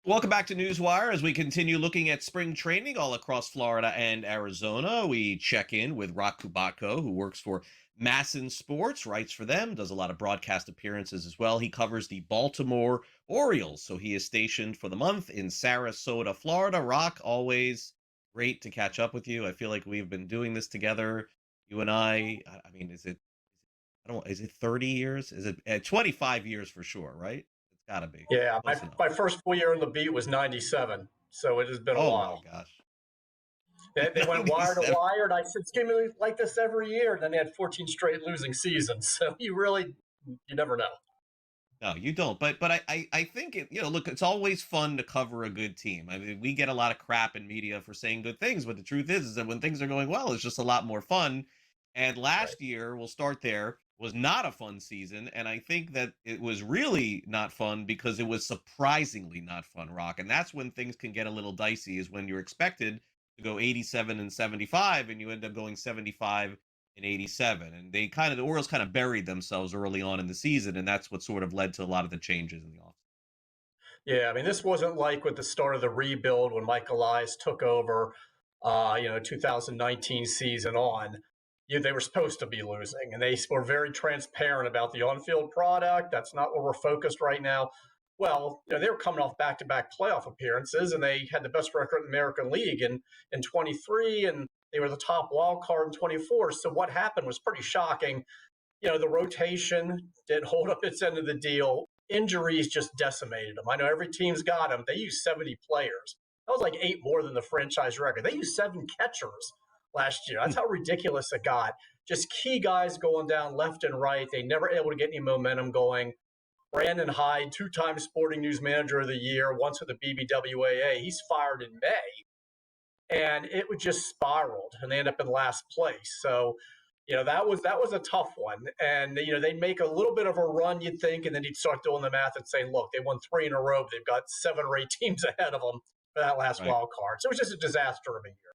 Welcome back to NewsWire as we continue looking at spring training all across Florida and Arizona. We check in with Roch Kubatko, who works for Masson Sports, writes for them, does a lot of broadcast appearances as well. He covers the Baltimore Orioles, so he is stationed for the month in Sarasota, Florida. Roch, always great to catch up with you. I feel like we've been doing this together, you and I mean, I don't, is it 30 years? Is it 25 years for sure, right? It's got to be Yeah, close enough. my first full year in the beat was 97, so it has been a Oh my while. gosh. They went wire to 97. wire, and I said, it's going to be like this every year. And then they had 14 straight losing seasons, so you never know. No, you don't. But I think look, it's always fun to cover a good team. I mean, we get a lot of crap in media for saying good things, but the truth is that when things are going well, it's just a lot more fun. And Right. last year, we'll start there, was not a fun season. And I think that it was really not fun because it was surprisingly not fun, Rock. And that's when things can get a little dicey, is when you're expected to go 87 and 75 and you end up going 75 and 87. And the Orioles kind of buried themselves early on in the season. And that's what sort of led to a lot of the changes in the offseason. Yeah, I mean, this wasn't like with the start of the rebuild when Mike Elias took over, 2019 season on. They were supposed to be losing, and they were very transparent about the on-field product. That's not where we're focused right now. Well, they were coming off back-to-back playoff appearances, and they had the best record in the American League in 23, and they were the top wild card in 24. So what happened was pretty shocking. The rotation didn't hold up its end of the deal. Injuries just decimated them. I know every team's got them. They used 70 players. That was like 8 more than the franchise record. They used 7 catchers last year. That's how ridiculous it got. Just key guys going down left and right. They never able to get any momentum going. Brandon Hyde, 2-time Sporting News Manager of the Year, once with the BBWAA. He's fired in May, and it would just spiraled, and they end up in last place. So, that was a tough one. And they'd make a little bit of a run, you'd think, and then you'd start doing the math and saying, look, they won 3 in a row. They've got 7 or 8 teams ahead of them for that last Right. wild card. So it was just a disaster of a year.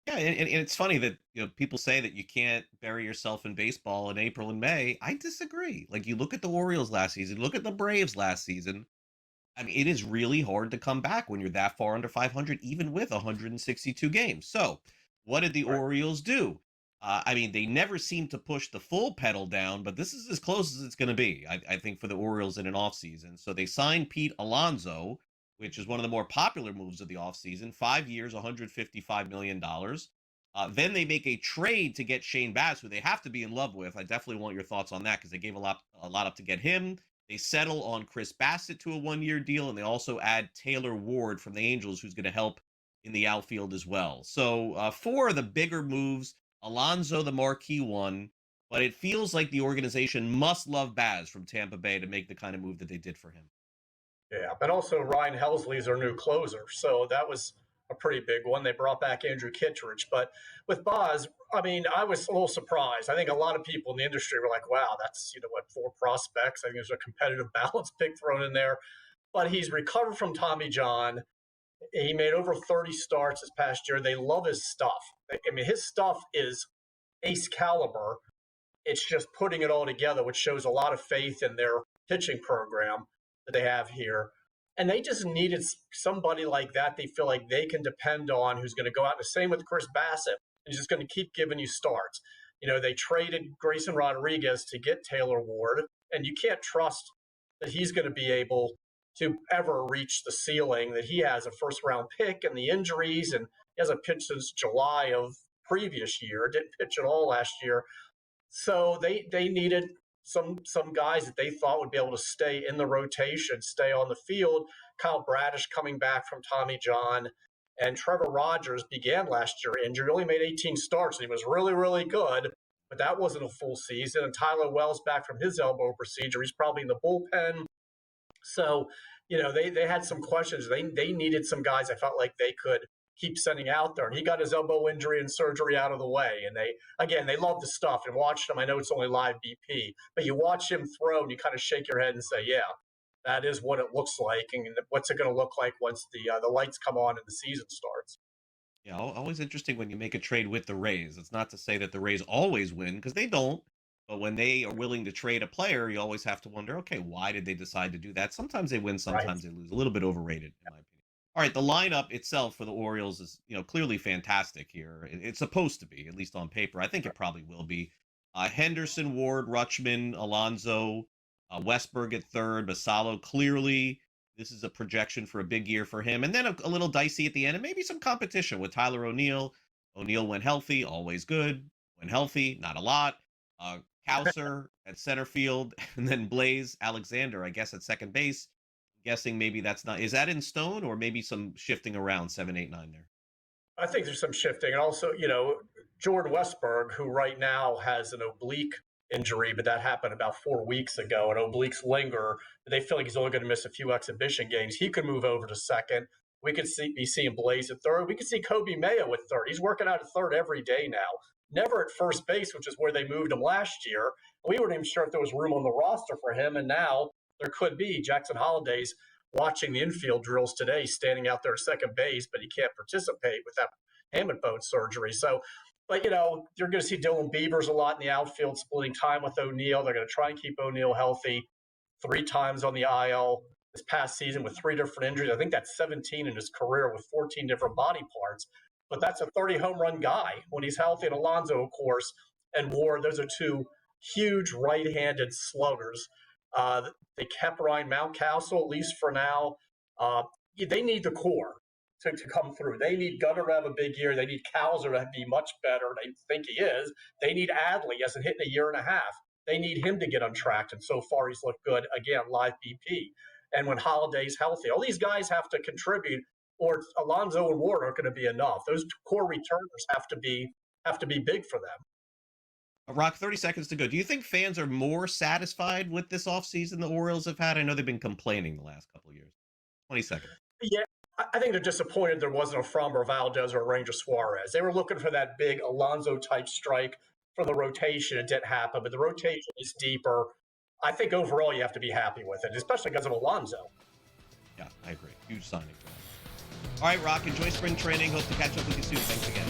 Yeah, and it's funny that people say that you can't bury yourself in baseball in April and May. I disagree. Like, you look at the Orioles last season, look at the Braves last season. I mean, it is really hard to come back when you're that far under 500, even with 162 games. So, what did the Right. Orioles do? I mean, they never seem to push the full pedal down, but this is as close as it's going to be, I think, for the Orioles in an offseason. So they signed Pete Alonso, which is one of the more popular moves of the offseason, 5 years, $155 million. Then they make a trade to get Shane Baz, who they have to be in love with. I definitely want your thoughts on that because they gave a lot up to get him. They settle on Chris Bassitt to a 1-year deal, and they also add Taylor Ward from the Angels, who's going to help in the outfield as well. So 4 of the bigger moves, Alonso the marquee one, but it feels like the organization must love Baz from Tampa Bay to make the kind of move that they did for him. Yeah, but also Ryan Helsley is their new closer, so that was a pretty big one. They brought back Andrew Kittredge, but with Baz, I mean, I was a little surprised. I think a lot of people in the industry were like, "Wow, that's 4 prospects." I think there's a competitive balance pick thrown in there, but he's recovered from Tommy John. He made over 30 starts this past year. They love his stuff. I mean, his stuff is ace caliber. It's just putting it all together, which shows a lot of faith in their pitching program that they have here. And they just needed somebody like that they feel like they can depend on, who's going to go out. The same with Chris Bassitt. He's just going to keep giving you starts. They traded Grayson Rodriguez to get Taylor Ward, and you can't trust that he's going to be able to ever reach the ceiling that he has, a first-round pick, and the injuries, and he hasn't pitched since July of previous year, didn't pitch at all last year. So they needed some guys that they thought would be able to stay in the rotation, stay on the field. Kyle Bradish coming back from Tommy John, and Trevor Rogers began last year injured. He only made 18 starts, and he was really, really good, but that wasn't a full season. And Tyler Wells back from his elbow procedure. He's probably in the bullpen. So, they had some questions. They needed some guys I felt like they could keep sending out there. And he got his elbow injury and surgery out of the way. And they love the stuff and watched him. I know it's only live BP, but you watch him throw and you kind of shake your head and say, yeah, that is what it looks like. And what's it going to look like once the lights come on and the season starts? Yeah, always interesting when you make a trade with the Rays. It's not to say that the Rays always win, because they don't. But when they are willing to trade a player, you always have to wonder, okay, why did they decide to do that? Sometimes they win, Right. sometimes they lose. A little bit overrated, in my opinion. All right, the lineup itself for the Orioles is, clearly fantastic here. It's supposed to be, at least on paper. I think it probably will be. Henderson, Ward, Rutschman, Alonso, Westberg at third, Basallo. Clearly, this is a projection for a big year for him. And then a little dicey at the end, and maybe some competition with Tyler O'Neill. O'Neill, when healthy, always good. When healthy, not a lot. Uh, Kowser at center field, and then Blaze Alexander, I guess, at second base. Guessing maybe that's not, is that in stone, or maybe some shifting around 7, 8, 9 there? I think there's some shifting. And also, Jordan Westberg, who right now has an oblique injury, but that happened about 4 weeks ago, and obliques linger. They feel like he's only going to miss a few exhibition games. He could move over to second. We could be seeing Blaze at third. We could see Coby Mayo at third. He's working out at third every day now. Never at first base, which is where they moved him last year. We weren't even sure if there was room on the roster for him, and now there could be. Jackson Holliday's watching the infield drills today, standing out there at second base, but he can't participate with that hamate bone surgery. So, but you're going to see Dylan Beavers a lot in the outfield, splitting time with O'Neill. They're going to try and keep O'Neill healthy. 3 times on the IL this past season with 3 different injuries. I think that's 17 in his career with 14 different body parts. But that's a 30 home run guy when he's healthy. And Alonso, of course, and Ward, those are 2 huge right-handed sluggers. They kept Ryan Mountcastle, at least for now. They need the core to come through. They need Gunnar to have a big year. They need Kowser to be much better. They think he is. They need Adley. He hasn't hit in a year and a half. They need him to get untracked. And so far, he's looked good. Again, live BP. And when Holliday's healthy, all these guys have to contribute, or Alonso and Ward aren't going to be enough. Those core returners have to be big for them. Rock, 30 seconds to go. Do you think fans are more satisfied with this offseason the Orioles have had? I know they've been complaining the last couple of years. 20 seconds. Yeah, I think they're disappointed there wasn't a Framber Valdez or a Ranger Suarez. They were looking for that big Alonso-type strike for the rotation. It didn't happen, but the rotation is deeper. I think overall you have to be happy with it, especially because of Alonso. Yeah, I agree. Huge signing for them. All right, Rock, enjoy spring training. Hope to catch up with you soon. Thanks again.